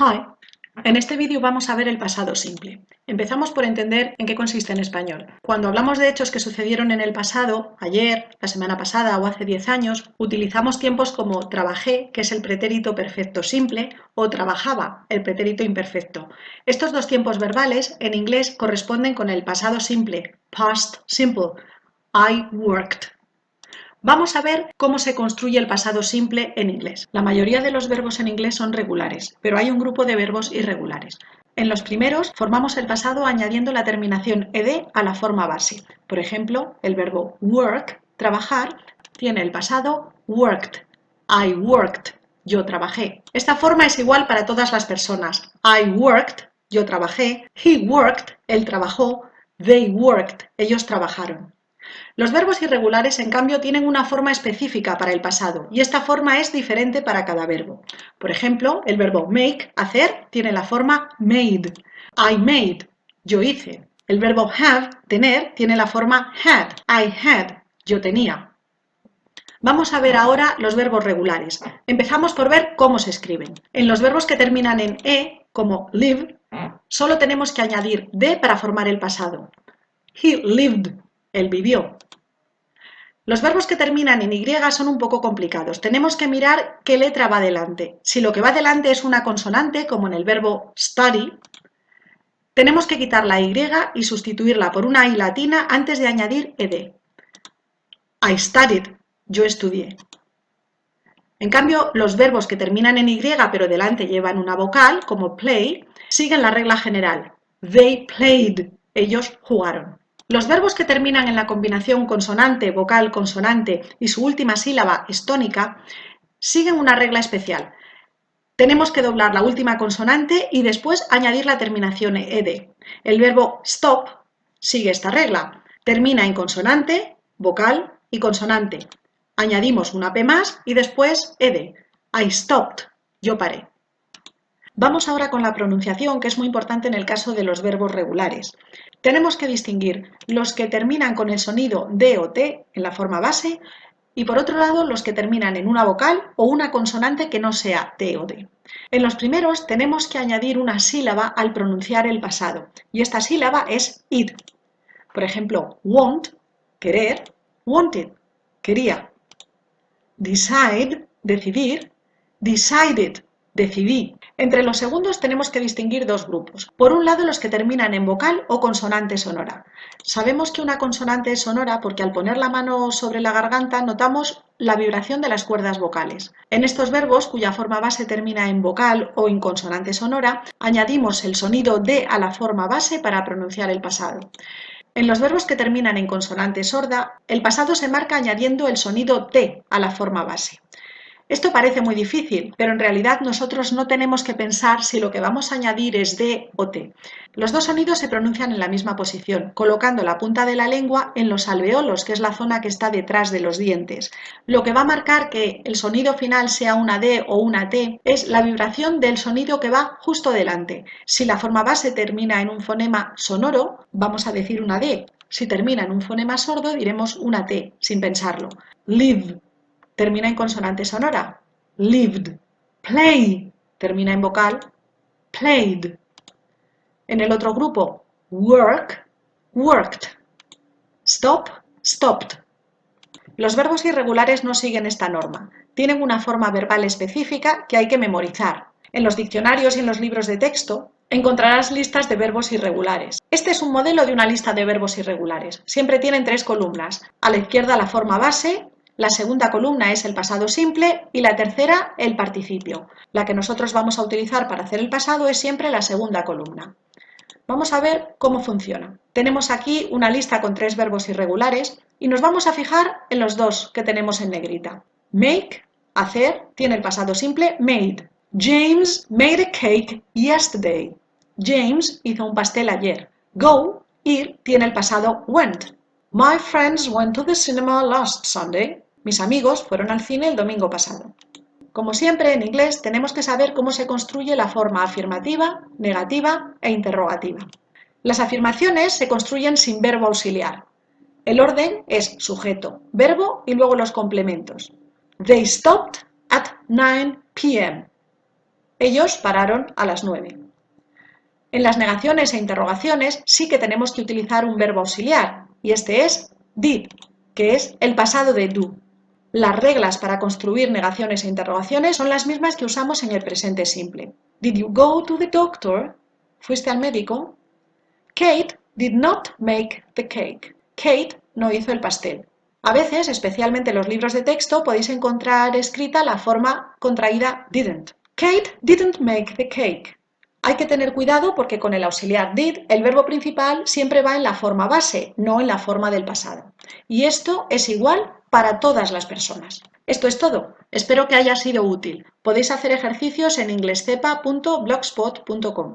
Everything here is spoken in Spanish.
Hi, en este vídeo vamos a ver el pasado simple. Empezamos por entender en qué consiste en español. Cuando hablamos de hechos que sucedieron en el pasado, ayer, la semana pasada o hace 10 años, utilizamos tiempos como trabajé, que es el pretérito perfecto simple, o trabajaba, el pretérito imperfecto. Estos dos tiempos verbales en inglés corresponden con el pasado simple, past simple, I worked. Vamos a ver cómo se construye el pasado simple en inglés. La mayoría de los verbos en inglés son regulares, pero hay un grupo de verbos irregulares. En los primeros formamos el pasado añadiendo la terminación ed a la forma base. Por ejemplo, el verbo work, trabajar, tiene el pasado worked. I worked, yo trabajé. Esta forma es igual para todas las personas. I worked, yo trabajé. He worked, él trabajó. They worked, ellos trabajaron. Los verbos irregulares, en cambio, tienen una forma específica para el pasado y esta forma es diferente para cada verbo. Por ejemplo, el verbo make, hacer, tiene la forma made. I made, yo hice. El verbo have, tener, tiene la forma had. I had, yo tenía. Vamos a ver ahora los verbos regulares. Empezamos por ver cómo se escriben. En los verbos que terminan en e, como live, solo tenemos que añadir de para formar el pasado. He lived, él vivió. Los verbos que terminan en Y son un poco complicados. Tenemos que mirar qué letra va delante. Si lo que va delante es una consonante, como en el verbo study, tenemos que quitar la Y y sustituirla por una I latina antes de añadir ed. I studied, yo estudié. En cambio, los verbos que terminan en Y pero delante llevan una vocal, como play, siguen la regla general. They played, ellos jugaron. Los verbos que terminan en la combinación consonante, vocal, consonante y su última sílaba es tónica, siguen una regla especial. Tenemos que doblar la última consonante y después añadir la terminación ed. El verbo stop sigue esta regla. Termina en consonante, vocal y consonante. Añadimos una P más y después ed. I stopped, yo paré. Vamos ahora con la pronunciación, que es muy importante en el caso de los verbos regulares. Tenemos que distinguir los que terminan con el sonido D o T en la forma base y por otro lado los que terminan en una vocal o una consonante que no sea T o D. En los primeros tenemos que añadir una sílaba al pronunciar el pasado y esta sílaba es id. Por ejemplo, want, querer, wanted, quería. Decide, decidir, decided, decidí. Entre los segundos tenemos que distinguir dos grupos. Por un lado, los que terminan en vocal o consonante sonora. Sabemos que una consonante es sonora porque al poner la mano sobre la garganta notamos la vibración de las cuerdas vocales. En estos verbos, cuya forma base termina en vocal o en consonante sonora, añadimos el sonido de a la forma base para pronunciar el pasado. En los verbos que terminan en consonante sorda, el pasado se marca añadiendo el sonido T a la forma base. Esto parece muy difícil, pero en realidad nosotros no tenemos que pensar si lo que vamos a añadir es D o T. Los dos sonidos se pronuncian en la misma posición, colocando la punta de la lengua en los alveolos, que es la zona que está detrás de los dientes. Lo que va a marcar que el sonido final sea una D o una T es la vibración del sonido que va justo delante. Si la forma base termina en un fonema sonoro, vamos a decir una D. Si termina en un fonema sordo, diremos una T, sin pensarlo. Live. Termina en consonante sonora, lived. Play, termina en vocal, played. En el otro grupo, work, worked. Stop, stopped. Los verbos irregulares no siguen esta norma. Tienen una forma verbal específica que hay que memorizar. En los diccionarios y en los libros de texto encontrarás listas de verbos irregulares. Este es un modelo de una lista de verbos irregulares. Siempre tienen tres columnas. A la izquierda la forma base, la segunda columna es el pasado simple y la tercera el participio. La que nosotros vamos a utilizar para hacer el pasado es siempre la segunda columna. Vamos a ver cómo funciona. Tenemos aquí una lista con tres verbos irregulares y nos vamos a fijar en los dos que tenemos en negrita. Make, hacer, tiene el pasado simple, made. James made a cake yesterday. James hizo un pastel ayer. Go, ir, tiene el pasado went. My friends went to the cinema last Sunday. Mis amigos fueron al cine el domingo pasado. Como siempre, en inglés tenemos que saber cómo se construye la forma afirmativa, negativa e interrogativa. Las afirmaciones se construyen sin verbo auxiliar. El orden es sujeto, verbo y luego los complementos. They stopped at 9 p.m. Ellos pararon a las 9. En las negaciones e interrogaciones sí que tenemos que utilizar un verbo auxiliar, y este es did, que es el pasado de do. Las reglas para construir negaciones e interrogaciones son las mismas que usamos en el presente simple. Did you go to the doctor? ¿Fuiste al médico? Kate did not make the cake. Kate no hizo el pastel. A veces, especialmente en los libros de texto, podéis encontrar escrita la forma contraída didn't. Kate didn't make the cake. Hay que tener cuidado porque con el auxiliar did, el verbo principal siempre va en la forma base, no en la forma del pasado. Y esto es igual para todas las personas. Esto es todo. Espero que haya sido útil. Podéis hacer ejercicios en inglescepa.blogspot.com.